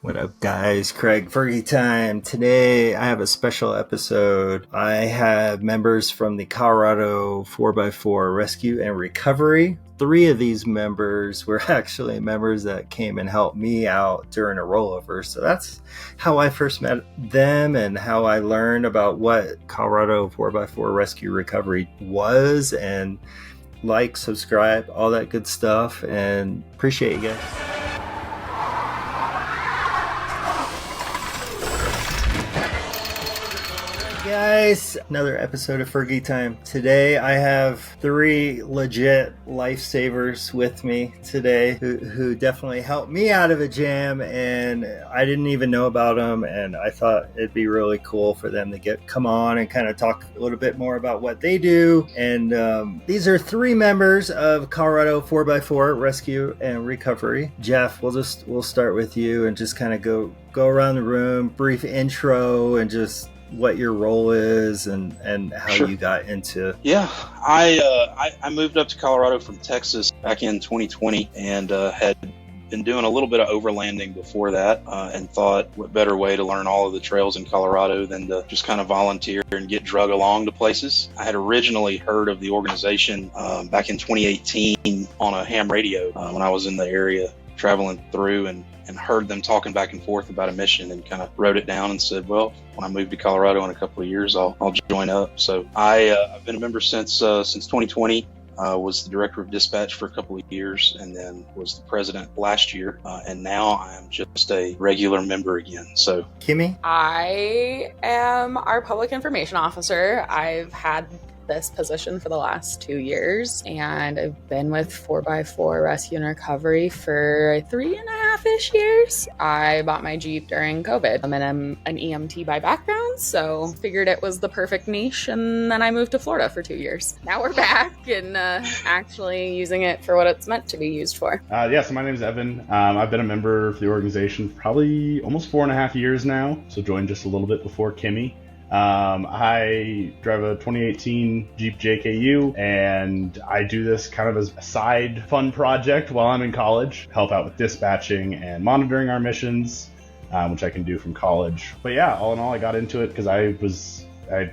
What up, guys? Craig, Fergie time. Today, I have a special episode. I have members from the Colorado 4x4 Rescue and Recovery. 3 of these members were actually members that came and helped me out during a rollover. So that's how I first met them and how I learned about what Colorado 4x4 Rescue Recovery was. And like, subscribe, all that good stuff. And appreciate you guys. Guys, another episode of Fergie time. Today I have 3 legit lifesavers with me today who definitely helped me out of a jam, and I didn't even know about them, and I thought it'd be really cool for them to come on and kind of talk a little bit more about what they do. And these are 3 members of Colorado 4x4 Rescue and Recovery. Jeff, we'll start with you and just kind of go around the room, brief intro, and just what your role is and how Sure. you got into. Yeah, I moved up to Colorado from Texas back in 2020 and had been doing a little bit of overlanding before that and thought what better way to learn all of the trails in Colorado than to just kind of volunteer and get drug along to places. I had originally heard of the organization back in 2018 on a ham radio when I was in the area traveling through and heard them talking back and forth about a mission and kind of wrote it down and said, well, when I move to Colorado in a couple of years, I'll join up. So I've been a member since 2020. Was the director of dispatch for a couple of years and then was the president last year. And now I'm just a regular member again. So Kimmy? I am our public information officer. I've had this position for the last 2 years, and I've been with 4x4 Rescue and Recovery for 3.5-ish years. I bought my Jeep during COVID, and I'm an EMT by background, so figured it was the perfect niche, and then I moved to Florida for 2 years. Now we're back and actually using it for what it's meant to be used for. So my name is Evan. I've been a member of the organization for probably almost 4.5 years now, so joined just a little bit before Kimmy. I drive a 2018 Jeep JKU, and I do this kind of as a side fun project while I'm in college, help out with dispatching and monitoring our missions, which I can do from college. But yeah, all in all, I got into it because I'd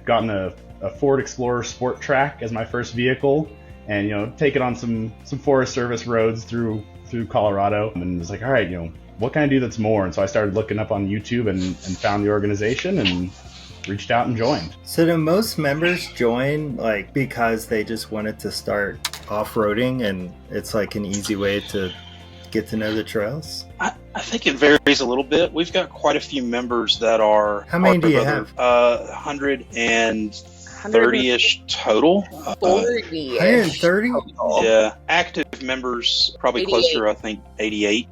gotten a Ford Explorer Sport Track as my first vehicle, and take it on some Forest Service roads through Colorado, and was like, all right, what can I do that's more? And so I started looking up on YouTube and found the organization and reached out and joined. So do most members join because they just wanted to start off-roading and it's like an easy way to get to know the trails? I think it varies a little bit. We've got quite a few members that are... How many do you have? 130-ish total. 130? Yeah. Active members, probably 88. closer, I think 88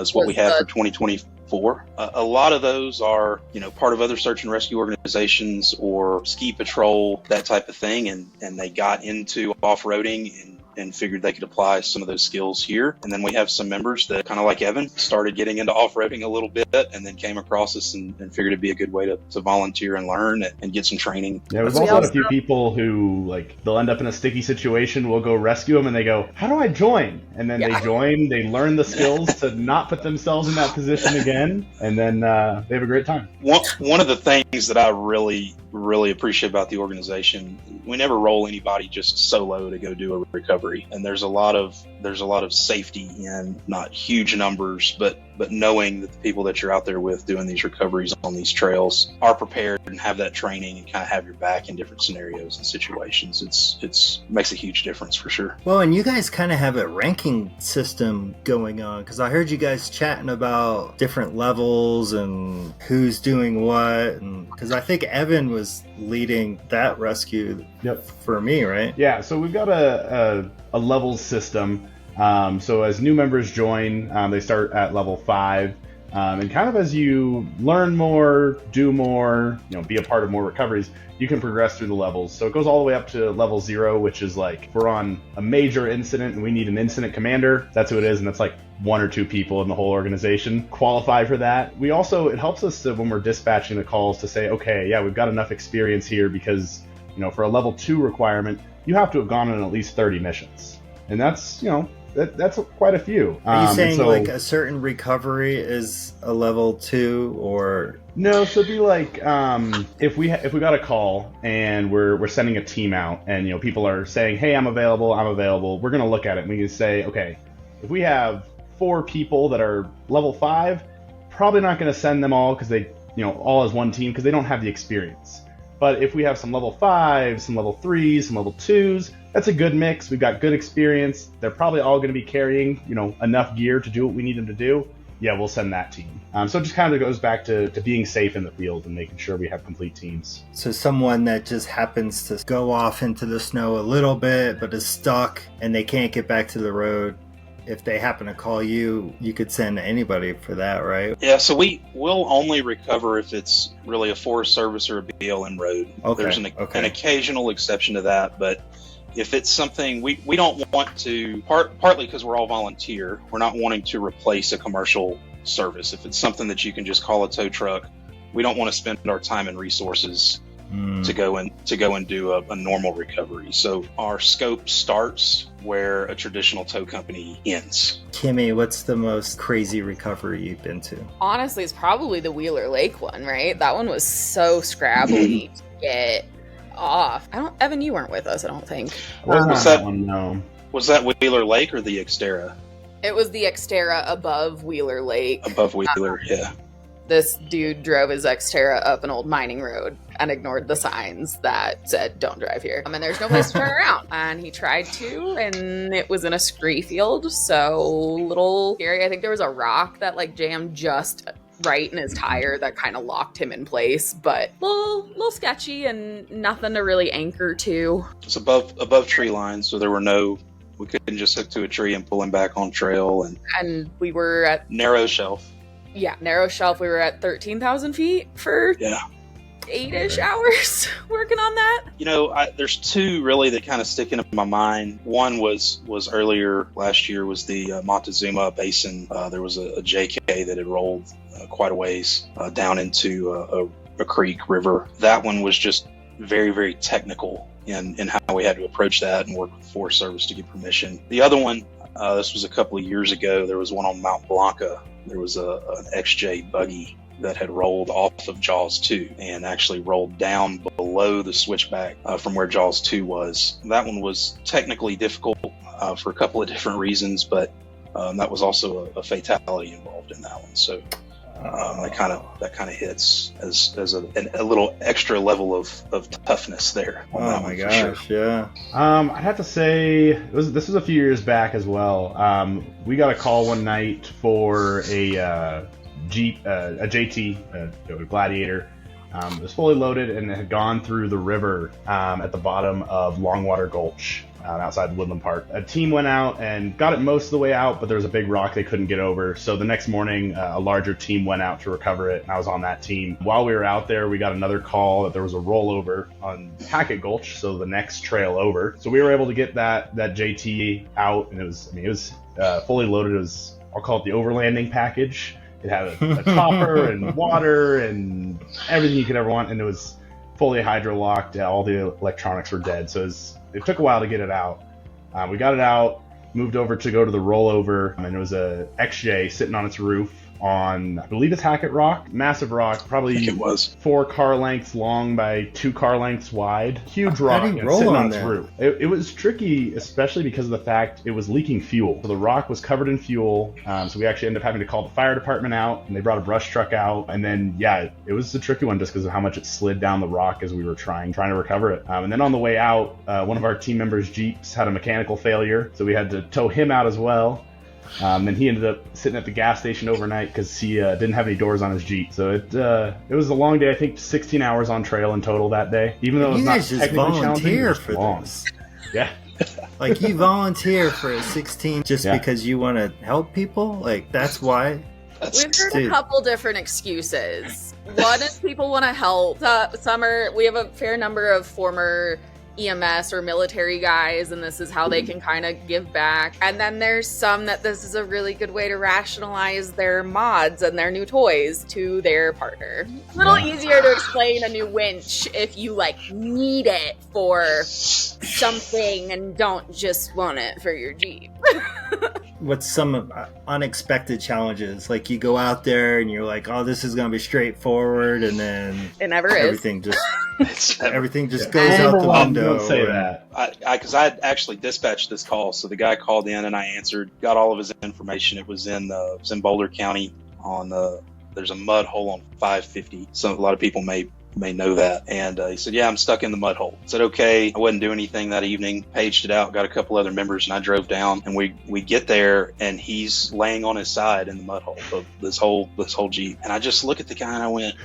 is what we have for 2024. A lot of those are, part of other search and rescue organizations or ski patrol, that type of thing. And they got into off-roading and figured they could apply some of those skills here. And then we have some members that, kind of like Evan, started getting into off-roading a little bit and then came across us and figured it'd be a good way to volunteer and learn and get some training. Yeah, we've also had a few people who, they'll end up in a sticky situation, we'll go rescue them, and they go, how do I join? And then they join, they learn the skills to not put themselves in that position again, and then they have a great time. One of the things that I really appreciate about the organization, we never roll anybody just solo to go do a recovery, and there's a lot of safety in not huge numbers, but knowing that the people that you're out there with doing these recoveries on these trails are prepared and have that training and kind of have your back in different scenarios and situations. It's makes a huge difference for sure. Well, and you guys kind of have a ranking system going on, because I heard you guys chatting about different levels and who's doing what, and because I think Evan was leading that rescue for me, right? Yeah, so we've got a levels system. So as new members join, they start at level 5. And kind of as you learn more, do more, be a part of more recoveries, you can progress through the levels. So it goes all the way up to level 0, which is if we're on a major incident and we need an incident commander, that's who it is. And that's 1 or 2 people in the whole organization qualify for that. It helps us to, when we're dispatching the calls, to say, okay, yeah, we've got enough experience here because, for a level 2 requirement, you have to have gone on at least 30 missions. And that's, that's quite a few. Are you saying like a certain recovery is a level 2 or? No, so it'd be like if we got a call and we're sending a team out, and people are saying, hey, I'm available, we're gonna look at it and we can say, okay, if we have 4 people that are level 5, probably not gonna send them all because they all as one team because they don't have the experience. But if we have some level 5s, some level 3s, some level 2s, that's a good mix. We've got good experience. They're probably all going to be carrying, enough gear to do what we need them to do. Yeah, we'll send that team. So it just kind of goes back to being safe in the field and making sure we have complete teams. So someone that just happens to go off into the snow a little bit, but is stuck and they can't get back to the road, if they happen to call you, you could send anybody for that, right? Yeah, so we'll only recover if it's really a Forest Service or a BLM road. Okay. There's an occasional exception to that, but if it's something we don't want to, partly because we're all volunteer, we're not wanting to replace a commercial service. If it's something that you can just call a tow truck, we don't want to spend our time and resources to go and do a normal recovery. So our scope starts where a traditional tow company ends. Kimmy, what's the most crazy recovery you've been to? Honestly, it's probably the Wheeler Lake one, right? That one was so scrabbly to get off. Evan, you weren't with us, I don't think. Was that one? No. Was that Wheeler Lake or the Xterra? It was the Xterra above Wheeler Lake. Above Wheeler, yeah. This dude drove his Xterra up an old mining road and ignored the signs that said, don't drive here. And there's no place to turn around. And he tried to, and it was in a scree field, so little scary. I think there was a rock that jammed just right in his tire that kind of locked him in place, but little sketchy and nothing to really anchor to. It's above tree lines, so we couldn't just hook to a tree and pull him back on trail. And we were at narrow shelf. Yeah, narrow shelf. We were at 13,000 feet for 8-ish hours working on that. There's 2 really that kind of stick into my mind. One was earlier last year was the Montezuma Basin. There was a JK that had rolled quite a ways down into a creek river. That one was just very, very technical in how we had to approach that and work with the Forest Service to get permission. The other one, this was a couple of years ago, there was one on Mount Blanca. There was an XJ buggy that had rolled off of Jaws 2 and actually rolled down below the switchback from where Jaws 2 was. That one was technically difficult for a couple of different reasons, but that was also a fatality involved in that one. So that kind of hits as a little extra level of toughness there. Oh my gosh, sure. Yeah. I'd have to say this was a few years back as well. We got a call one night for a Jeep, a JT, a Gladiator. It was fully loaded and it had gone through the river at the bottom of Longwater Gulch. Outside Woodland Park. A team went out and got it most of the way out, but there was a big rock they couldn't get over. So the next morning, a larger team went out to recover it, and I was on that team. While we were out there, we got another call that there was a rollover on Hackett Gulch, so the next trail over. So we were able to get that JT out, and it was fully loaded. It was, I'll call it the overlanding package. It had a topper and water and everything you could ever want, and it was fully hydro-locked. All the electronics were dead, so it took a while to get it out. We got it out, moved over to go to the rollover, and it was a XJ sitting on its roof on, I believe it's Hackett Rock. Massive rock, probably it was 4 car lengths long by 2 car lengths wide. Huge rock sitting on its roof. It was tricky, especially because of the fact it was leaking fuel. So the rock was covered in fuel, so we actually ended up having to call the fire department out, and they brought a brush truck out. And then, it was a tricky one just because of how much it slid down the rock as we were trying to recover it. And then on the way out, one of our team members' Jeeps had a mechanical failure, so we had to tow him out as well. And he ended up sitting at the gas station overnight because he didn't have any doors on his Jeep. So it was a long day. I think 16 hours on trail in total that day. Even though it was not technically challenging, it was long. This. Yeah. Like you volunteer for a 16 just because you want to help people? Like that's why? We've heard a couple different excuses. One is people want to help. We have a fair number of former EMS or military guys, and this is how they can kind of give back. And then there's some that this is a really good way to rationalize their mods and their new toys to their partner. A little easier to explain a new winch if you like need it for something and don't just want it for your Jeep. What's some unexpected challenges? Like you go out there and you're like, oh, this is going to be straightforward, and then it never everything is. Everything just goes out the window. Don't say that. Because I actually dispatched this call, so the guy called in and I answered, got all of his information. It was in Boulder County on there's a mud hole on 550. So a lot of people may know that. And he said, yeah, I'm stuck in the mud hole. I said, okay. I wasn't doing anything that evening. Paged it out, got a couple other members, and I drove down. And we get there, and he's laying on his side in the mud hole of this whole Jeep. And I just look at the guy and I went,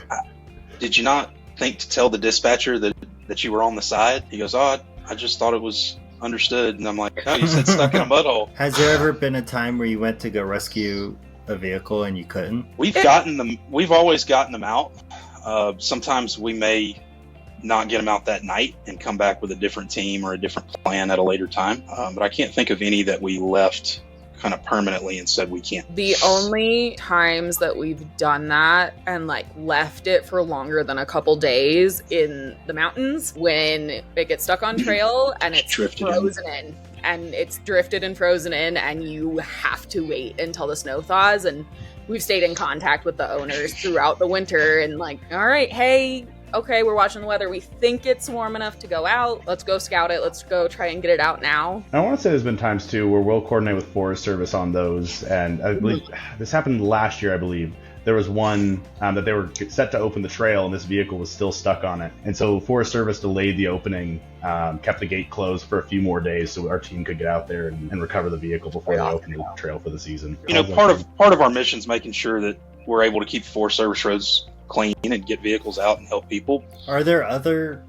did you not think to tell the dispatcher that you were on the side? He goes, oh, I just thought it was understood. And I'm like, no, you said stuck in a mud hole. Has there ever been a time where you went to go rescue a vehicle and you couldn't? We've always gotten them out. Sometimes we may not get them out that night and come back with a different team or a different plan at a later time. But I can't think of any that we left kind of permanently and said we can't. The only times that we've done that and like left it for longer than a couple days in the mountains, when it gets stuck on trail and it's frozen in. And it's drifted and frozen in, and you have to wait until the snow thaws. And we've stayed in contact with the owners throughout the winter and like, all right, hey, okay, we're watching the weather. We think it's warm enough to go out. Let's go scout it. Let's go try and get it out now. I want to say there's been times too where we'll coordinate with Forest Service on those. And I believe this happened last year, I believe. There was one that they were set to open the trail, and this vehicle was still stuck on it. And so Forest Service delayed the opening, kept the gate closed for a few more days so our team could get out there and recover the vehicle before they opened the trail for the season. You know, part of our mission is making sure that we're able to keep Forest Service roads clean and get vehicles out and help people. Are there other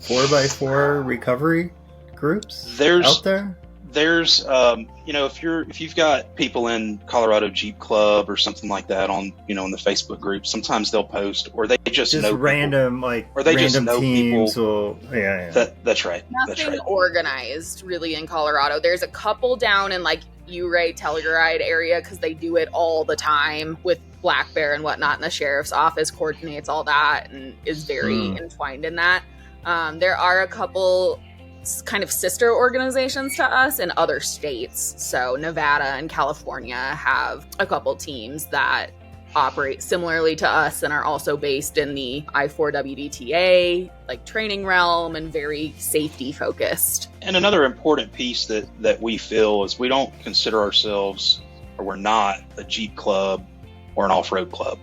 4x4 recovery groups out there? There's, you know, if you've got people in Colorado Jeep Club or something like that on, you know, in the Facebook group, sometimes they'll post, or they just know random people, like, or they random just know teams people. That's right. Nothing organized really in Colorado. There's a couple down in like Ouray, Telluride area because they do it all the time with Black Bear and whatnot, and the sheriff's office coordinates all that and is very entwined in that. There are a couple kind of sister organizations to us in other states. So Nevada and California have a couple teams that operate similarly to us and are also based in the I4WDTA like training realm and very safety focused. And another important piece that we feel is we don't consider ourselves, or we're not, a Jeep club or an off-road club.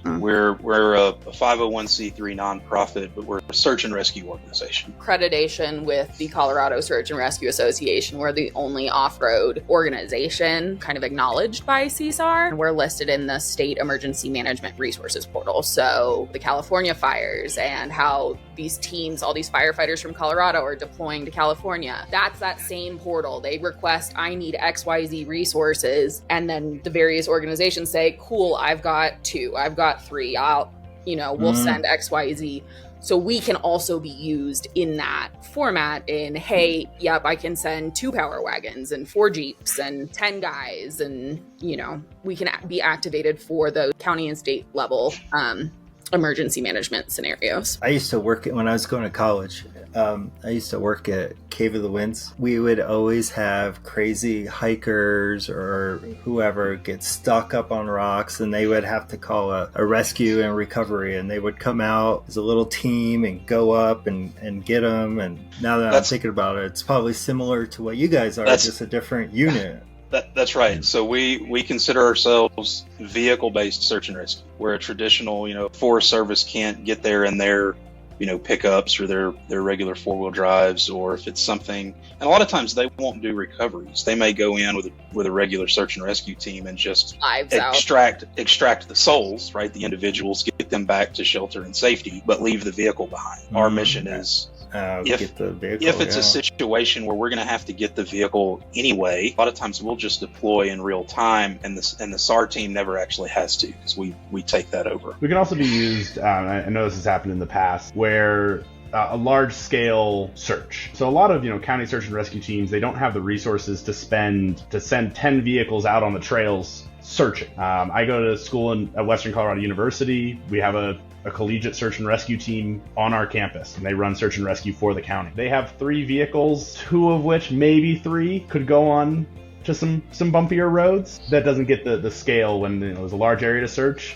We're a 501c3 nonprofit, but we're a search and rescue organization. Accreditation with the Colorado Search and Rescue Association. We're the only off-road organization kind of acknowledged by CSAR. And we're listed in the State Emergency Management Resources Portal. So the California fires and how these teams, all these firefighters from Colorado are deploying to California. That's that same portal. They request, I need XYZ resources. And then the various organizations say, cool, I've got 2, I've got 3, we'll send XYZ. So we can also be used in that format in, hey, yep, I can send 2 power wagons and 4 Jeeps and 10 guys. And, we can be activated for the county and state level emergency management scenarios. I used to work when I was going to college. I used to work at Cave of the Winds. We would always have crazy hikers or whoever get stuck up on rocks, and they would have to call a rescue and recovery, and they would come out as a little team and go up and get them. And now that I'm thinking about it, it's probably similar to what you guys are, just a different unit. That's right. So we consider ourselves vehicle-based search and rescue, where a traditional, Forest Service can't get there in their, pickups or their regular 4-wheel drives, or if it's something, and a lot of times they won't do recoveries. They may go in with a regular search and rescue team and just extract the souls, right? The individuals, get them back to shelter and safety, but leave the vehicle behind. Our mission is, get the vehicle, if it's a situation where we're going to have to get the vehicle anyway, a lot of times we'll just deploy in real time, and the SAR team never actually has to, because we take that over. We can also be used, I know this has happened in the past, where a large-scale search. So a lot of county search and rescue teams, they don't have the resources to send 10 vehicles out on the trails searching. I go to school at Western Colorado University. We have a collegiate search and rescue team on our campus, and they run search and rescue for the county. They have 3 vehicles, 2 of which, maybe 3, could go on to some bumpier roads. That doesn't get the scale when there's a large area to search.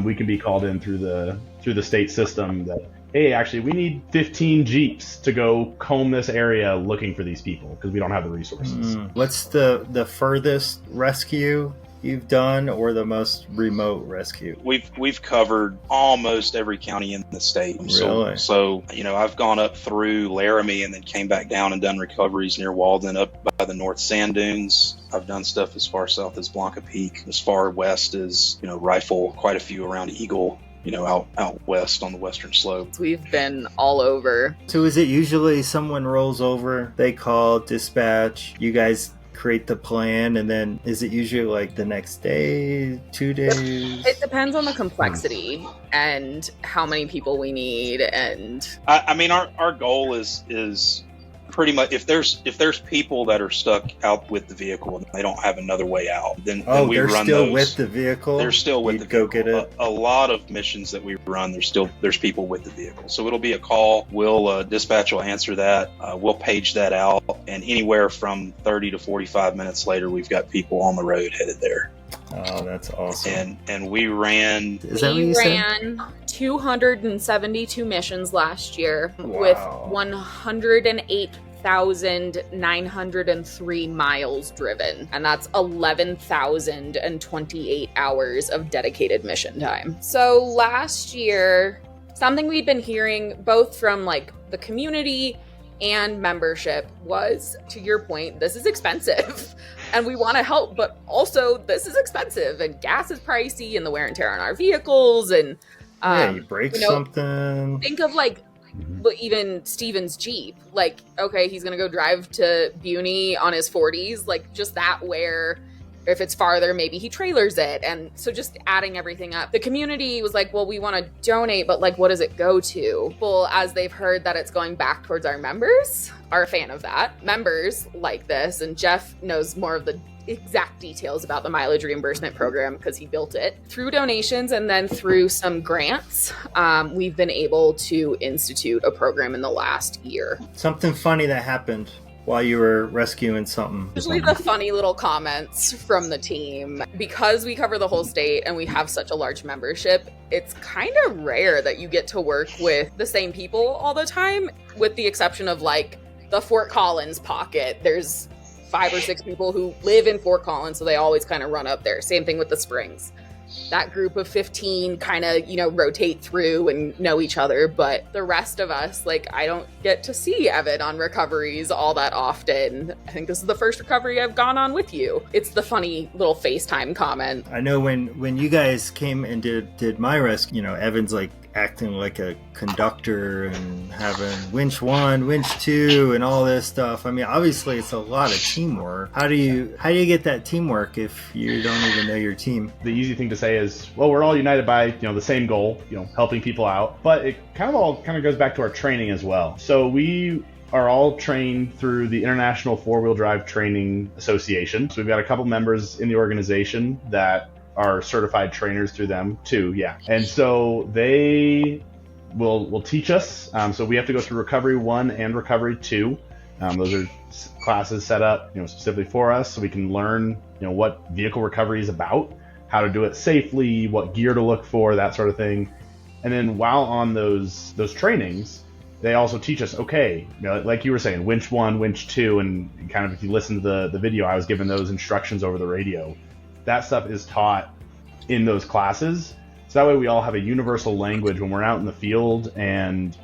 We can be called in through the state system that, hey, actually, we need 15 Jeeps to go comb this area looking for these people because we don't have the resources. What's the furthest rescue you've done, or the most remote rescue? We've covered almost every county in the state. Really? So I've gone up through Laramie and then came back down and done recoveries near Walden, up by the North Sand Dunes. I've done stuff as far south as Blanca Peak, as far west as Rifle, quite a few around Eagle. Out west on the western slope. We've been all over. So is it usually someone rolls over, they call dispatch, you guys create the plan, and then is it usually like the next day, 2 days? It depends on the complexity and how many people we need. And I mean, our goal is pretty much if there's people that are stuck out with the vehicle and they don't have another way out, then we they're run still those. with the vehicle. They're still with You'd the vehicle. go get it. A lot of missions that we run, there's people with the vehicle. So it'll be a call. We'll dispatch will answer that. We'll page that out, and anywhere from 30 to 45 minutes later, we've got people on the road headed there. Oh, that's awesome. And we ran. Is that what you said? 272 missions last year Wow. with 108,903 miles driven, and that's 11,028 hours of dedicated mission time. So last year, something we'd been hearing both from like the community and membership was, to your point, this is expensive and we want to help, but also this is expensive and gas is pricey and the wear and tear on our vehicles, and you break something. think of like even Steven's Jeep, like, okay, he's gonna go drive to Buny on his 40s, like just that, where if it's farther, maybe he trailers it. And so just adding everything up, the community was like, well, we want to donate, but like, what does it go to? People, as they've heard that it's going back towards our members, are a fan of that. Members like this, and Jeff knows more of the exact details about the mileage reimbursement program because he built it. Through donations and then through some grants, we've been able to institute a program in the last year. Something funny that happened while you were rescuing something. Usually the funny little comments from the team. Because we cover the whole state and we have such a large membership, it's kind of rare that you get to work with the same people all the time, with the exception of like the Fort Collins pocket. There's 5 or 6 people who live in Fort Collins, so they always kind of run up there. Same thing with the Springs. That group of 15 kind of, rotate through and know each other. But the rest of us, like, I don't get to see Evan on recoveries all that often. I think this is the first recovery I've gone on with you. It's the funny little FaceTime comment. I know when you guys came and did my rescue, Evan's like acting like a conductor and having winch 1, winch 2 and all this stuff. I mean, obviously it's a lot of teamwork. How do you get that teamwork if you don't even know your team? The easy thing to say is, well, we're all united by the same goal, helping people out. But it kind of goes back to our training as well. So we are all trained through the International 4-Wheel Drive Training Association. So we've got a couple members in the organization that are certified trainers through them too, yeah. And so they will teach us. So we have to go through Recovery 1 and Recovery 2. Those are classes set up, specifically for us, so we can learn, what vehicle recovery is about, how to do it safely, what gear to look for, that sort of thing. And then while on those trainings, they also teach us, okay, like you were saying, winch 1, winch 2, and kind of if you listen to the video, I was given those instructions over the radio. That stuff is taught in those classes. So that way we all have a universal language when we're out in the field. And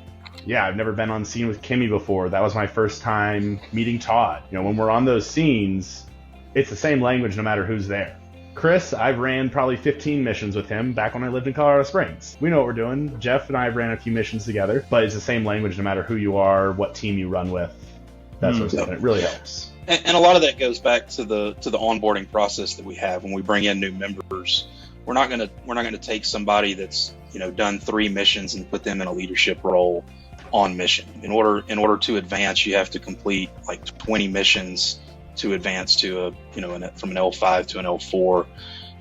yeah, I've never been on scene with Kimmy before. That was my first time meeting Todd. When we're on those scenes, it's the same language no matter who's there. Chris, I've ran probably 15 missions with him back when I lived in Colorado Springs. We know what we're doing. Jeff and I have ran a few missions together, but it's the same language no matter who you are, what team you run with, that sort of stuff. And it really helps. And a lot of that goes back to the onboarding process that we have when we bring in new members. We're not gonna take somebody that's done 3 missions and put them in a leadership role on mission. In order to advance, you have to complete like 20 missions to advance to from an L5 to an L4,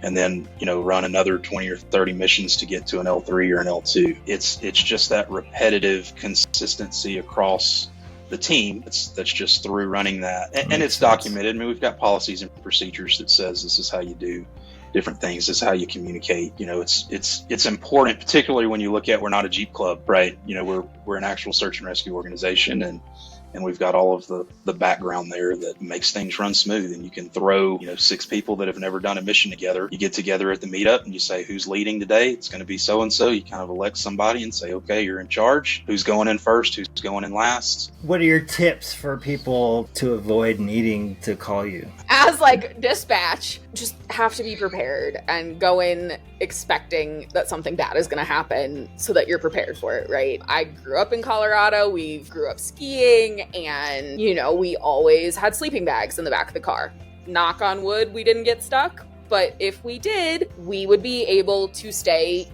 and then run another 20 or 30 missions to get to an L3 or an L2. It's just that repetitive consistency across the team that's just through running that, and it's documented. I mean, we've got policies and procedures that says this is how you do different things. This is how you communicate. It's important, particularly when you look at, we're not a Jeep club, right? We're an actual search and rescue organization, and we've got all of the background there that makes things run smooth. And you can throw 6 people that have never done a mission together. You get together at the meetup and you say, who's leading today? It's going to be so and so. You kind of elect somebody and say, okay, you're in charge. Who's going in first? Who's going in last? What are your tips for people to avoid needing to call you? As like dispatch, just have to be prepared and go in expecting that something bad is going to happen so that you're prepared for it, right? I grew up in Colorado. We grew up skiing, and we always had sleeping bags in the back of the car. Knock on wood, we didn't get stuck. But if we did, we would be able to stay,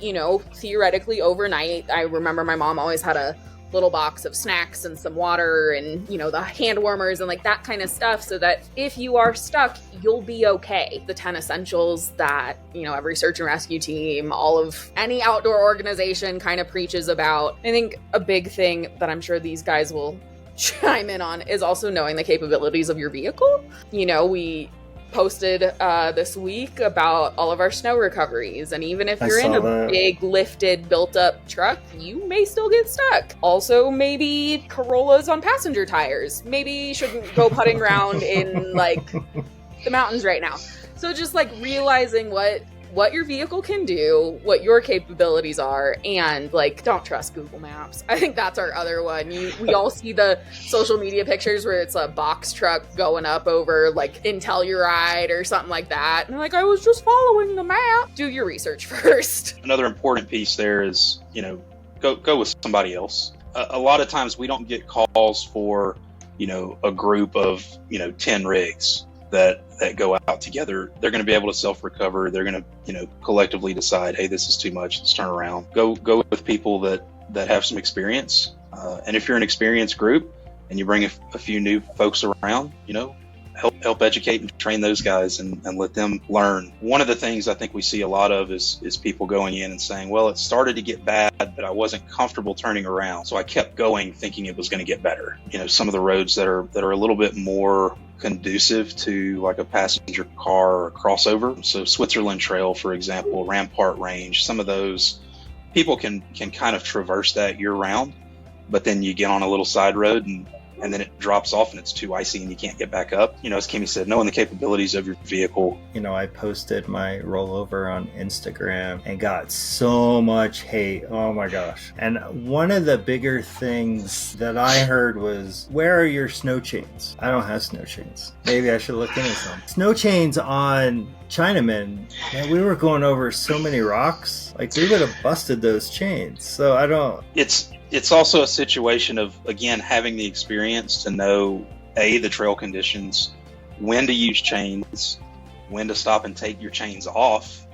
theoretically overnight. I remember my mom always had a little box of snacks and some water and, the hand warmers and like that kind of stuff, so that if you are stuck, you'll be okay. The 10 essentials that, every search and rescue team, all of any outdoor organization kind of preaches about. I think a big thing that I'm sure these guys will chime in on is also knowing the capabilities of your vehicle. We posted this week about all of our snow recoveries, and even if you're in a big lifted built up truck, you may still get stuck. Also, maybe Corollas on passenger tires. Maybe you shouldn't go putting around in like the mountains right now. So just like realizing what your vehicle can do, what your capabilities are, and like, don't trust Google Maps. I think that's our other one. We all see the social media pictures where it's a box truck going up over like in Telluride or something like that. And like, I was just following the map. Do your research first. Another important piece there is, go with somebody else. A lot of times we don't get calls for, a group of, 10 rigs that go out together. They're going to be able to self-recover. They're going to, collectively decide, hey, this is too much. Let's turn around. Go with people that have some experience. And if you're an experienced group and you bring a few new folks around, help educate and train those guys and let them learn. One of the things I think we see a lot of is people going in and saying, well, it started to get bad, but I wasn't comfortable turning around, so I kept going thinking it was going to get better. Some of the roads that are a little bit more conducive to like a passenger car or a crossover. So Switzerland Trail, for example, Rampart Range, some of those people can kind of traverse that year round, but then you get on a little side road and then it drops off and it's too icy and you can't get back up. As Kimmy said, knowing the capabilities of your vehicle. I posted my rollover on Instagram and got so much hate. Oh my gosh. And one of the bigger things that I heard was, where are your snow chains? I don't have snow chains. Maybe I should look into some. Snow chains on Chinaman, man, we were going over so many rocks. Like, we would have busted those chains. So I don't... It's also a situation of, again, having the experience to know, the trail conditions, when to use chains, when to stop and take your chains off,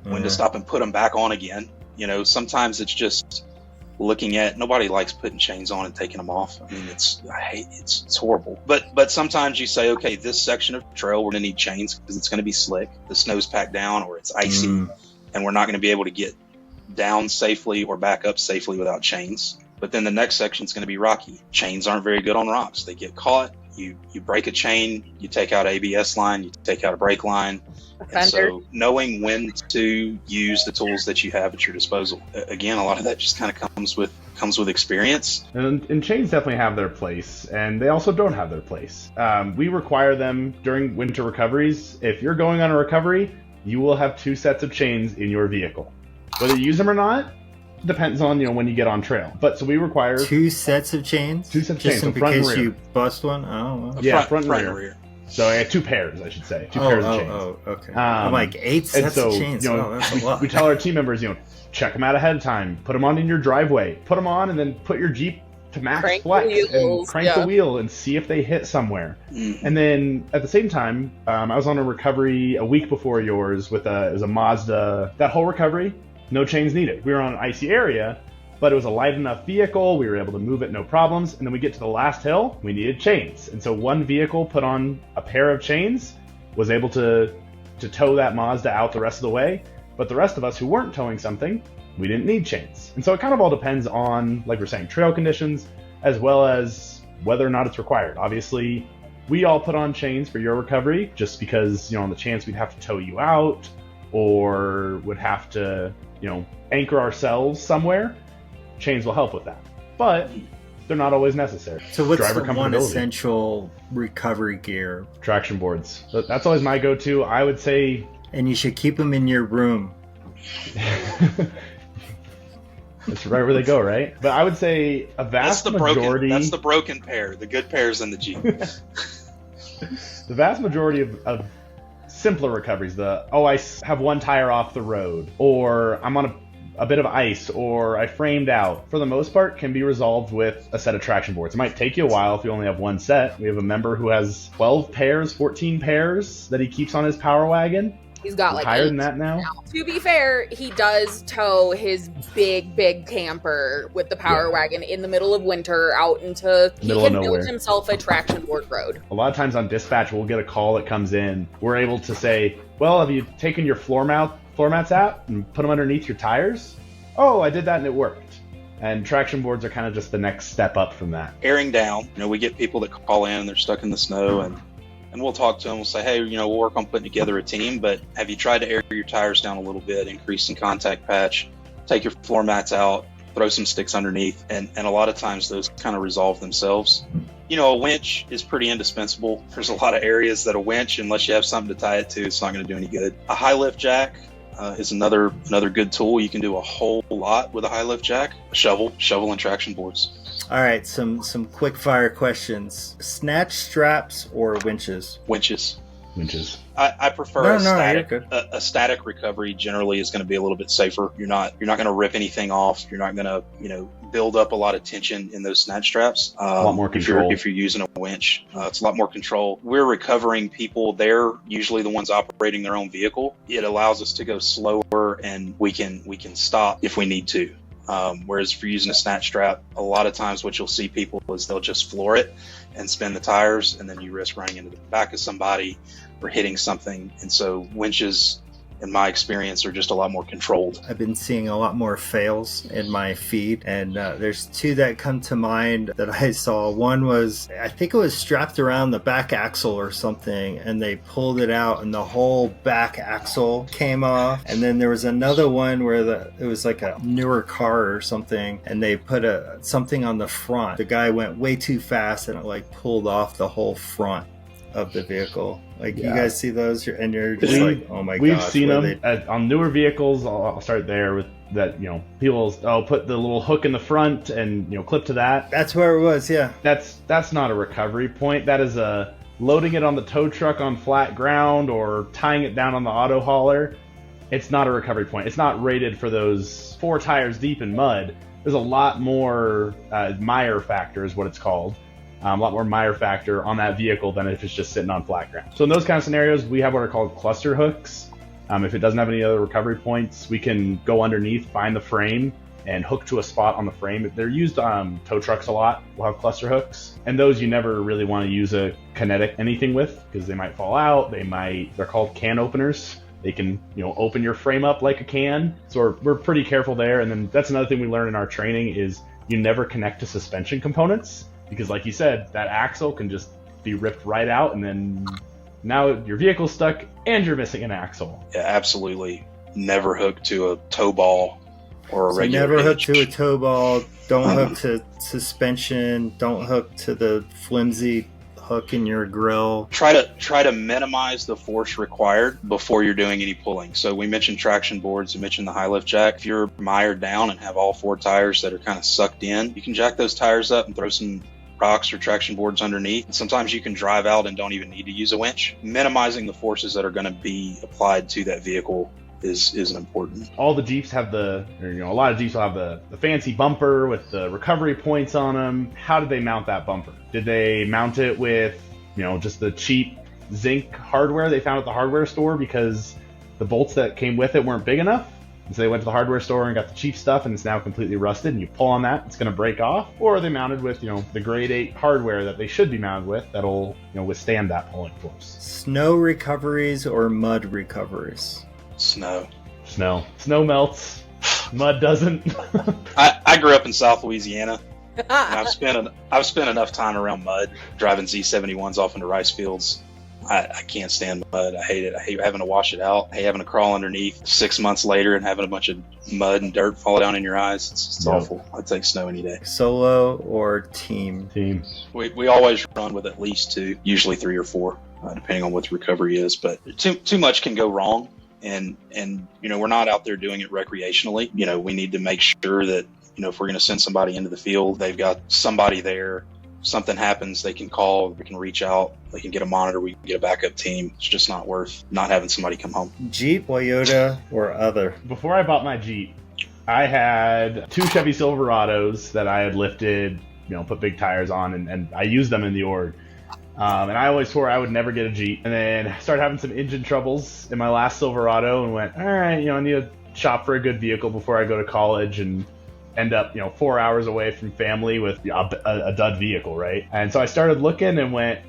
when to stop and put them back on again. Sometimes it's just looking at, nobody likes putting chains on and taking them off. I mean, it's horrible. But sometimes you say, okay, this section of trail, we're going to need chains because it's going to be slick. The snow's packed down or it's icy and we're not going to be able to get down safely or back up safely without chains. But then the next section is going to be rocky. Chains aren't very good on rocks. They get caught. You break a chain, you take out ABS line, you take out a brake line. And so knowing when to use the tools that you have at your disposal. Again, a lot of that just kind of comes with experience. And chains definitely have their place, and they also don't have their place. We require them during winter recoveries. If you're going on a recovery, you will have 2 sets of chains in your vehicle. Whether you use them or not, depends on when you get on trail. But so we require 2 sets of chains. 2 sets of chains. Just in front case and rear. you bust one. Oh, okay. Yeah, front and rear. So I had 2 pairs, I should say. 2 pairs of chains. Oh, okay. I'm like 8 sets of chains. That's a lot. We tell our team members, check them out ahead of time. Put them on in your driveway. Put them on, and then put your Jeep to max flex and crank the wheel and see if they hit somewhere. And then at the same time, I was on a recovery a week before yours with it was a Mazda. That whole recovery, no chains needed. We were on an icy area, but it was a light enough vehicle. We were able to move it, no problems. And then we get to the last hill, we needed chains. And so one vehicle put on a pair of chains was able to tow that Mazda out the rest of the way. But the rest of us who weren't towing something, we didn't need chains. And so it kind of all depends on, like we're saying, trail conditions, as well as whether or not it's required. Obviously, we all put on chains for your recovery just because, on the chance we'd have to tow you out or would have to, anchor ourselves somewhere. Chains will help with that, but they're not always necessary. So what's the one essential recovery gear? Traction boards. That's always my go-to. I would say... And you should keep them in your room. That's right where they go, right? But I would say a vast majority... That's the broken pair. The good pair's in the Jeep. The vast majority of simpler recoveries, I have one tire off the road, or I'm on a bit of ice, or I framed out, for the most part can be resolved with a set of traction boards. It might take you a while if you only have one set. We have a member who has 12 pairs, 14 pairs that he keeps on his power wagon. He's got like higher than that now. To be fair, he does tow his big camper with the power wagon in the middle of winter out into he can build himself a traction board road. A lot of times on dispatch, we'll get a call that comes in. We're able to say, well, have you taken your floor mats out and put them underneath your tires? Oh, I did that and it worked. And traction boards are kind of just the next step up from that. Airing down. We get people that call in and they're stuck in the snow and we'll talk to them. We'll say, hey, we'll work on putting together a team, but have you tried to air your tires down a little bit, increase some contact patch, take your floor mats out, throw some sticks underneath, and a lot of times those kind of resolve themselves. A winch is pretty indispensable. There's a lot of areas that a winch, unless you have something to tie it to, it's not going to do any good. A high lift jack is another good tool. You can do a whole lot with a high lift jack. A shovel and traction boards. All right, some quick fire questions. Snatch straps or winches? Winches. I prefer a static recovery. Generally is going to be a little bit safer. You're not going to rip anything off. You're not going to build up a lot of tension in those snatch straps. A lot more control. If you're using a winch, it's a lot more control. We're recovering people. They're usually the ones operating their own vehicle. It allows us to go slower, and we can stop if we need to. Whereas if you're using a snatch strap, a lot of times what you'll see people is they'll just floor it and spin the tires, and then you risk running into the back of somebody or hitting something. And so winches, in my experience, are just a lot more controlled. I've been seeing a lot more fails in my feed, and there's two that come to mind that I saw. One was, I think it was strapped around the back axle or something, and they pulled it out and the whole back axle came off. And then there was another one where it was like a newer car or something, and they put something on the front. The guy went way too fast and it pulled off the whole front of the vehicle. You guys see those and you're just oh my god. We've seen them on newer vehicles. I'll start there with that. People put the little hook in the front and clip to that. That's where it was. Yeah, that's not a recovery point. That is loading it on the tow truck on flat ground or tying it down on the auto hauler. It's not a recovery point. It's not rated for those 4 tires deep in mud. There's a lot more mire factor is what it's called. A lot more mire factor on that vehicle than if it's just sitting on flat ground. So in those kind of scenarios, we have what are called cluster hooks. If it doesn't have any other recovery points, we can go underneath, find the frame, and hook to a spot on the frame. They're used tow trucks a lot. We'll have cluster hooks. And those you never really want to use a kinetic anything with because they might fall out. They're called can openers. They can, open your frame up like a can. So we're pretty careful there. And then that's another thing we learn in our training is you never connect to suspension components. Because like you said, that axle can just be ripped right out, and then now your vehicle's stuck and you're missing an axle. Yeah, absolutely. Never hook to a tow ball or a regular never hook to a tow ball. Don't hook to suspension. Don't hook to the flimsy hook in your grill. Try to minimize the force required before you're doing any pulling. So we mentioned traction boards, we mentioned the high lift jack. If you're mired down and have all 4 tires that are kind of sucked in, you can jack those tires up and throw some rocks or traction boards underneath. And sometimes you can drive out and don't even need to use a winch. Minimizing the forces that are going to be applied to that vehicle is important. All the Jeeps have a lot of Jeeps will have the fancy bumper with the recovery points on them. How did they mount that bumper? Did they mount it with, just the cheap zinc hardware they found at the hardware store because the bolts that came with it weren't big enough? And so they went to the hardware store and got the cheap stuff, and it's now completely rusted, and you pull on that, it's going to break off. Or are they mounted with, the grade 8 hardware that they should be mounted with that'll, withstand that pulling force? Snow recoveries or mud recoveries? Snow. Snow melts. Mud doesn't. I grew up in South Louisiana. And I've spent enough time around mud, driving Z71s off into rice fields. I can't stand mud. I hate it. I hate having to wash it out. I hate having to crawl underneath 6 months later and having a bunch of mud and dirt fall down in your eyes. It's awful. I'd take snow any day. Solo or team? Team. We always run with at least 2, usually 3 or 4, depending on what the recovery is. But too much can go wrong. And we're not out there doing it recreationally. We need to make sure that, if we're going to send somebody into the field, they've got somebody there. Something happens, they can call, we can reach out, they can get a monitor, we can get a backup team. It's just not worth not having somebody come home. Jeep, Toyota, or other? Before I bought my Jeep, I had 2 Chevy Silverados that I had lifted, put big tires on, and I used them in the org. And I always swore I would never get a Jeep. And then I started having some engine troubles in my last Silverado and went, all right, I need to shop for a good vehicle before I go to college and end up, 4 hours away from family with a dud vehicle, right? And so I started looking and went,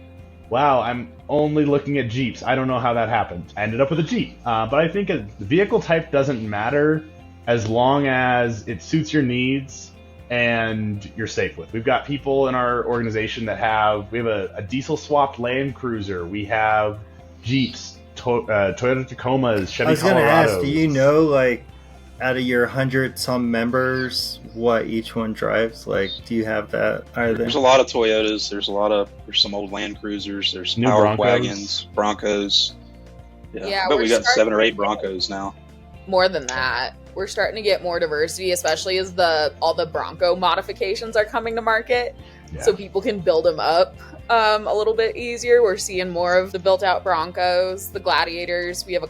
wow, I'm only looking at Jeeps. I don't know how that happened. I ended up with a Jeep. But I think the vehicle type doesn't matter as long as it suits your needs and you're safe with. We've got people in our organization that we have a diesel swapped Land Cruiser. We have Jeeps, Toyota Tacomas, Chevy Colorados. I was going to ask, do you know, out of your 100-some members, what each one drives? Do you have that? There's a lot of Toyotas. There's some old Land Cruisers. There's new Power Broncos. Wagons, Broncos. Yeah, but we got 7 or 8 Broncos now. More than that. We're starting to get more diversity, especially as all the Bronco modifications are coming to market. Yeah. So people can build them up a little bit easier. We're seeing more of the built-out Broncos, the Gladiators. We have a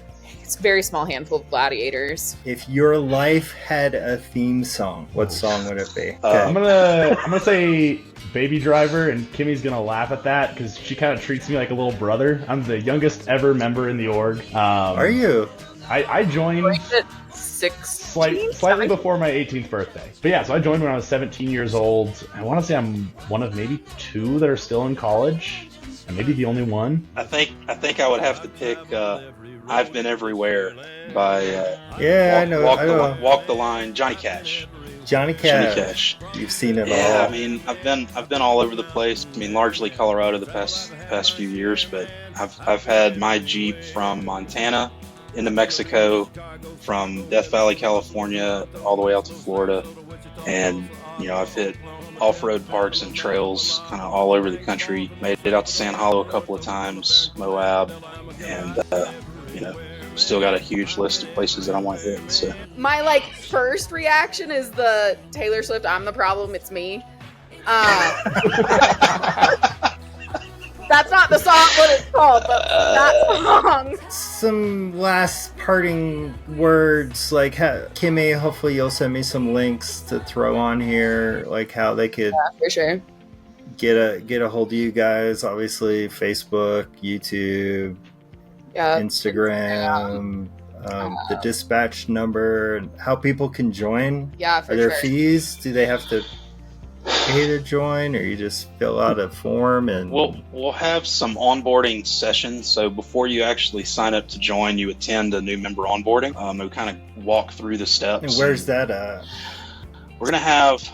very small handful of Gladiators. If your life had a theme song, what song would it be? Okay. I'm gonna say Baby Driver, and Kimmy's gonna laugh at that because she kind of treats me like a little brother. I'm the youngest ever member in the org. Are you? I joined slightly before my 18th birthday. But yeah, so I joined when I was 17 years old. I want to say I'm one of maybe 2 that are still in college, and maybe the only one. I think I would have to pick I've Been Everywhere by Walk the Line, Johnny Cash. Johnny Cash. You've seen it all. Yeah, I mean, I've been all over the place. I mean, largely Colorado the past few years, but I've had my Jeep from Montana into Mexico, from Death Valley, California, all the way out to Florida, and I've hit off-road parks and trails kind of all over the country. Made it out to San Hollow a couple of times, Moab, and still got a huge list of places that I want to hit. So my first reaction is the Taylor Swift "I'm the Problem, It's Me." That's not the song, what it's called, but that song. Some last parting words, Kimmy, hopefully you'll send me some links to throw on here, how they could for sure get a hold of you guys. Obviously, Facebook, YouTube, Instagram, the dispatch number, and how people can join. Yeah, for Are there sure. fees? Do they have to pay to join, or you just fill out a form? And we'll have some onboarding sessions. So before you actually sign up to join, you attend a new member onboarding. We kind of walk through the steps. And where's that at? We're gonna have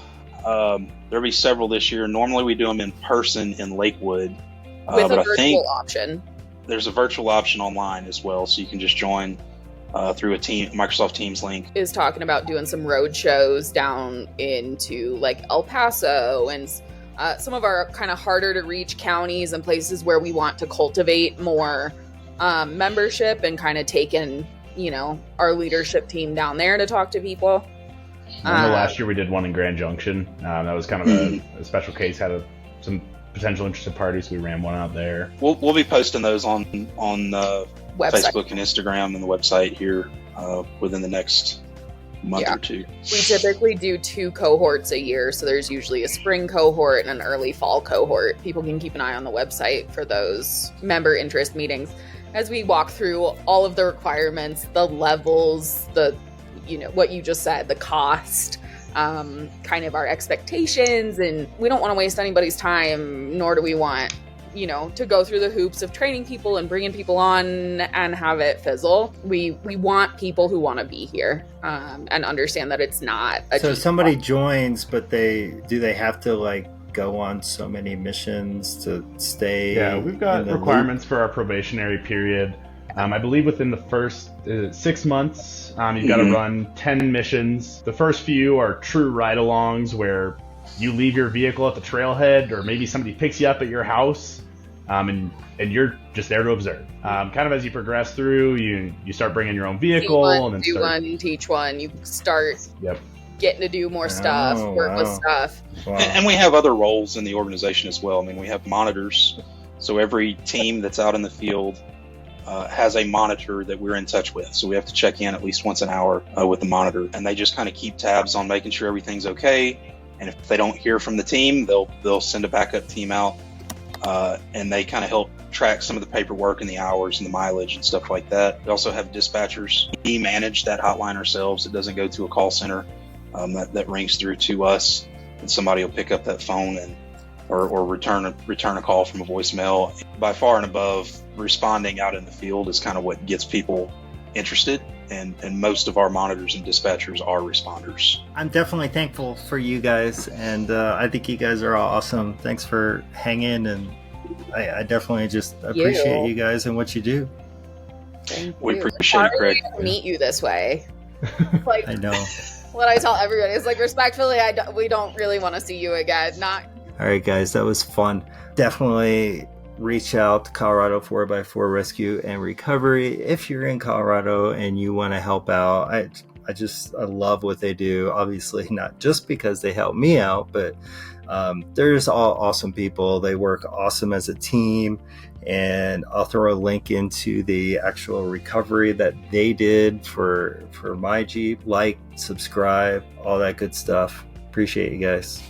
there'll be several this year. Normally we do them in person in Lakewood, with but a I think virtual option. There's a virtual option online as well, so you can just join through a Microsoft Teams link. Is talking about doing some road shows down into El Paso and some of our kind of harder to reach counties and places where we want to cultivate more membership and kind of taking our leadership team down there to talk to people. I remember last year we did one in Grand Junction. That was kind of a special case. Had some potential interested parties. We ran one out there. We'll be posting those on Facebook and Instagram and the website here within the next month or 2. We typically do 2 cohorts a year, so there's usually a spring cohort and an early fall cohort. People can keep an eye on the website for those member interest meetings as we walk through all of the requirements, the levels, the what you just said, the cost, kind of our expectations, and we don't want to waste anybody's time, nor do we want, to go through the hoops of training people and bringing people on and have it fizzle. We want people who want to be here, and understand that it's not a so somebody joins, but do they have to go on so many missions to stay? Yeah, we've got requirements for our probationary period. I believe within the first 6 months, you've got to run 10 missions. The first few are true ride-alongs where you leave your vehicle at the trailhead, or maybe somebody picks you up at your house, and you're just there to observe. Kind of as you progress through, you start bringing your own vehicle, and then teach one. You start getting to do more stuff, work with stuff. Wow. And we have other roles in the organization as well. I mean, we have monitors. So every team that's out in the field has a monitor that we're in touch with. So we have to check in at least once an hour with the monitor. And they just kind of keep tabs on making sure everything's okay. And if they don't hear from the team, they'll send a backup team out. And they kind of help track some of the paperwork and the hours and the mileage and stuff like that. We also have dispatchers. We manage that hotline ourselves. It doesn't go to a call center that rings through to us. And somebody will pick up that phone or return a call from a voicemail. By far and above, responding out in the field is kind of what gets people interested, and most of our monitors and dispatchers are responders. I'm definitely thankful for you guys, and I think you guys are all awesome. Thanks for hanging, and I definitely just appreciate you guys and what you do. We appreciate it, Craig. Meet you this way. I know. What I tell everybody is respectfully, we don't really want to see you again. All right, guys, that was fun. Definitely reach out to Colorado 4x4 Rescue and Recovery if you're in Colorado and you want to help out. I love what they do. Obviously, not just because they help me out, but they're just all awesome people. They work awesome as a team, and I'll throw a link into the actual recovery that they did for my Jeep. Like, subscribe, all that good stuff. Appreciate you guys.